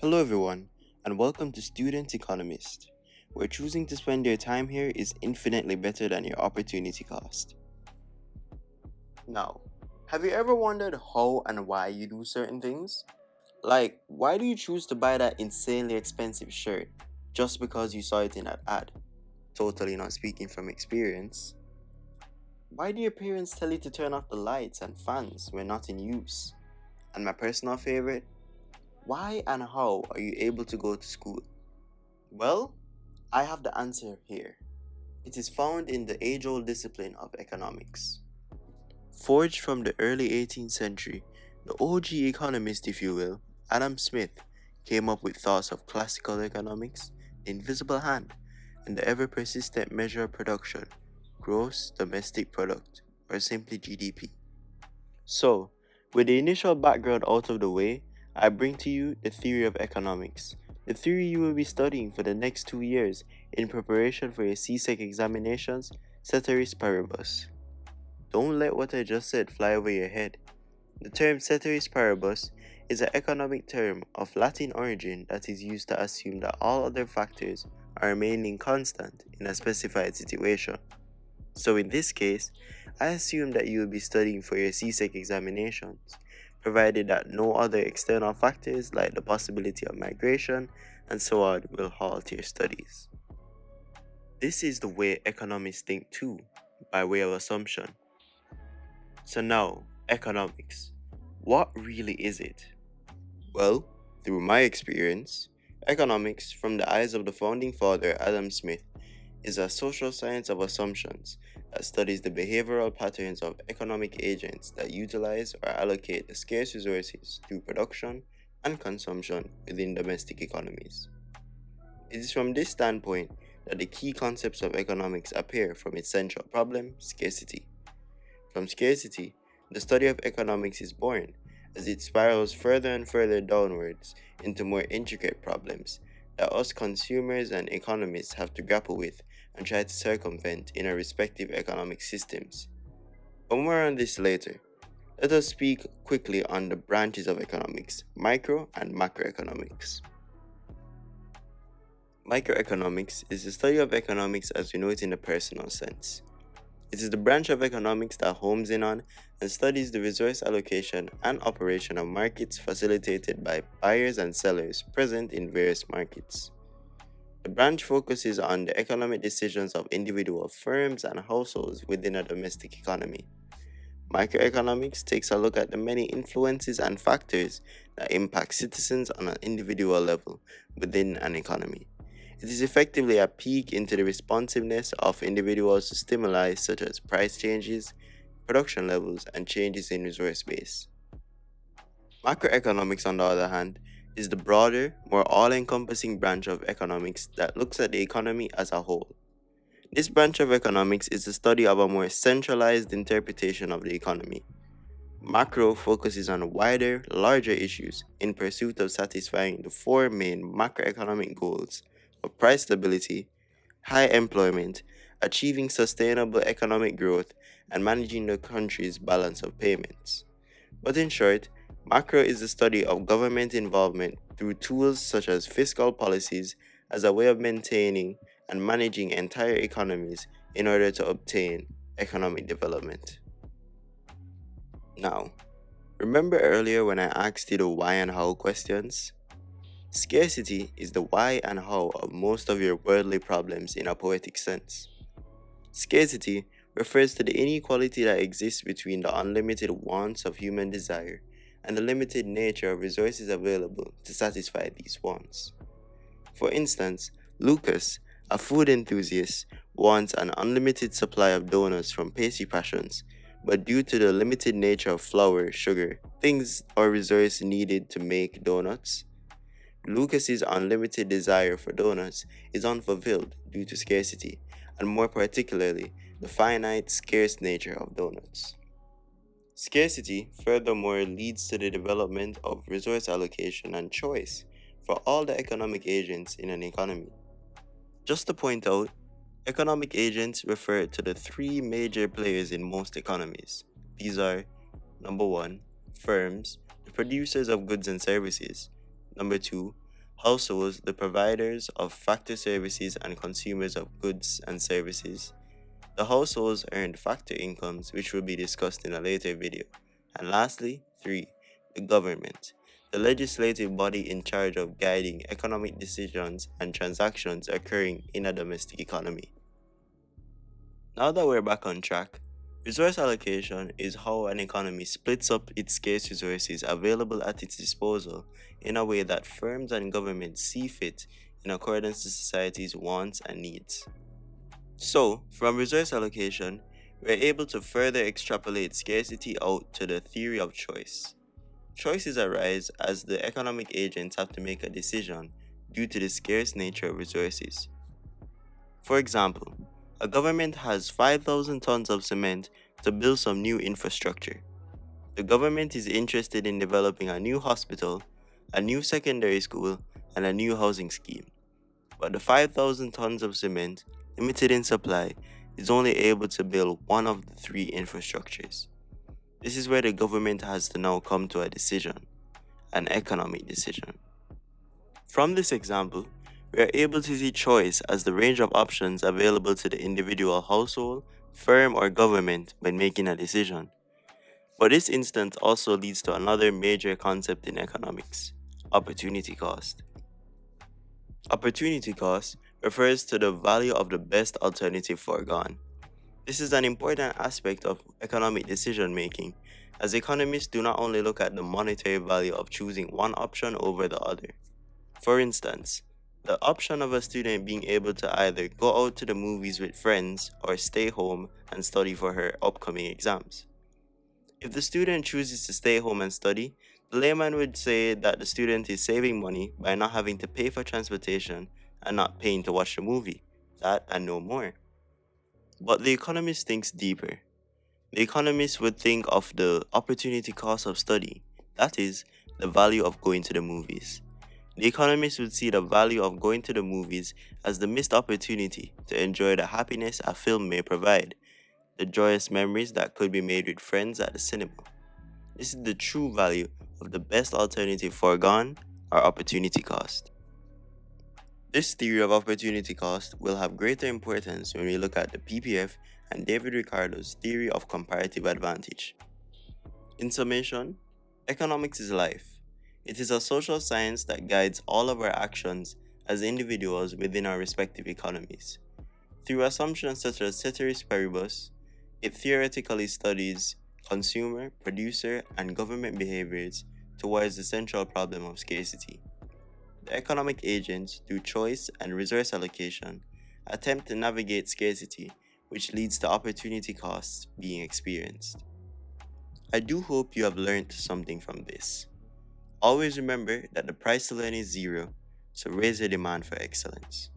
Hello, everyone, and welcome to Student Economist, where choosing to spend your time here is infinitely better than your opportunity cost. Now, have you ever wondered how and why you do certain things? Like, why do you choose to buy that insanely expensive shirt just because you saw it in an ad? Totally not speaking from experience. Why do your parents tell you to turn off the lights and fans when not in use? And my personal favorite, why and how are you able to go to school? Well, I have the answer here. It is found in the age old discipline of economics. Forged from the early 18th century, the OG economist, if you will, Adam Smith, came up with thoughts of classical economics, the invisible hand, and the ever persistent measure of production, gross domestic product, or simply GDP. So, with the initial background out of the way, I bring to you the theory of economics, the theory you will be studying for the next 2 years in preparation for your CSEC examinations, ceteris paribus. Don't let what I just said fly over your head. The term ceteris paribus is an economic term of Latin origin that is used to assume that all other factors are remaining constant in a specified situation. So in this case, I assume that you will be studying for your CSEC examinations, provided that no other external factors like the possibility of migration and so on will halt your studies. This is the way economists think too, by way of assumption. So now, economics. What really is it? Well, through my experience, economics, from the eyes of the founding father Adam Smith, is a social science of assumptions that studies the behavioral patterns of economic agents that utilize or allocate the scarce resources through production and consumption within domestic economies. It is from this standpoint that the key concepts of economics appear from its central problem, scarcity. From scarcity, the study of economics is born as it spirals further and further downwards into more intricate problems that us consumers and economists have to grapple with and try to circumvent in our respective economic systems. But more on this later. Let us speak quickly on the branches of economics, micro and macroeconomics. Microeconomics is the study of economics as we know it in the personal sense. It is the branch of economics that homes in on and studies the resource allocation and operation of markets facilitated by buyers and sellers present in various markets. The branch focuses on the economic decisions of individual firms and households within a domestic economy. Microeconomics takes a look at the many influences and factors that impact citizens on an individual level within an economy. It is effectively a peek into the responsiveness of individuals to stimuli such as price changes, production levels, and changes in resource base. Macroeconomics, on the other hand, is the broader, more all encompassing branch of economics that looks at the economy as a whole. This branch of economics is the study of a more centralized interpretation of the economy. Macro focuses on wider, larger issues in pursuit of satisfying the four main macroeconomic goals of price stability, high employment, achieving sustainable economic growth, and managing the country's balance of payments. But in short, macro is the study of government involvement through tools such as fiscal policies as a way of maintaining and managing entire economies in order to obtain economic development. Now, remember earlier when I asked you the why and how questions? Scarcity is the why and how of most of your worldly problems in a poetic sense. Scarcity refers to the inequality that exists between the unlimited wants of human desire and the limited nature of resources available to satisfy these wants. For instance, Lucas, a food enthusiast, wants an unlimited supply of donuts from pastry passions, but due to the limited nature of flour, sugar, things or resources needed to make donuts, Lucas's unlimited desire for donuts is unfulfilled due to scarcity, and more particularly, the finite, scarce nature of donuts. Scarcity, furthermore, leads to the development of resource allocation and choice for all the economic agents in an economy. Just to point out, economic agents refer to the three major players in most economies. These are number one, firms, the producers of goods and services. Number two, households, the providers of factor services and consumers of goods and services. The households earned factor incomes, which will be discussed in a later video. And lastly, 3. The government, the legislative body in charge of guiding economic decisions and transactions occurring in a domestic economy. Now that we're back on track, resource allocation is how an economy splits up its scarce resources available at its disposal in a way that firms and governments see fit in accordance to society's wants and needs. So, from resource allocation, we're able to further extrapolate scarcity out to the theory of choice. Choices arise as the economic agents have to make a decision due to the scarce nature of resources. For example, a government has 5,000 tons of cement to build some new infrastructure. The government is interested in developing a new hospital, a new secondary school, and a new housing scheme. But the 5,000 tons of cement, limited in supply, is only able to build one of the three infrastructures. This is where the government has to now come to a decision, an economic decision. From this example, we are able to see choice as the range of options available to the individual household, firm, or government when making a decision. But this instance also leads to another major concept in economics: opportunity cost. Opportunity cost refers to the value of the best alternative foregone. This is an important aspect of economic decision making, as economists do not only look at the monetary value of choosing one option over the other. For instance, the option of a student being able to either go out to the movies with friends or stay home and study for her upcoming exams. If the student chooses to stay home and study, the layman would say that the student is saving money by not having to pay for transportation and not paying to watch the movie. That and no more. But the economist thinks deeper. The economist would think of the opportunity cost of study, that is, the value of going to the movies. The economist would see the value of going to the movies as the missed opportunity to enjoy the happiness a film may provide, the joyous memories that could be made with friends at the cinema. This is the true value of the best alternative foregone, or opportunity cost. This theory of opportunity cost will have greater importance when we look at the PPF and David Ricardo's theory of comparative advantage. In summation, economics is life. It is a social science that guides all of our actions as individuals within our respective economies. Through assumptions such as ceteris paribus, it theoretically studies consumer, producer, and government behaviors towards the central problem of scarcity. The economic agents, through choice and resource allocation, attempt to navigate scarcity, which leads to opportunity costs being experienced. I do hope you have learned something from this. Always remember that the price to learn is zero, so raise your demand for excellence.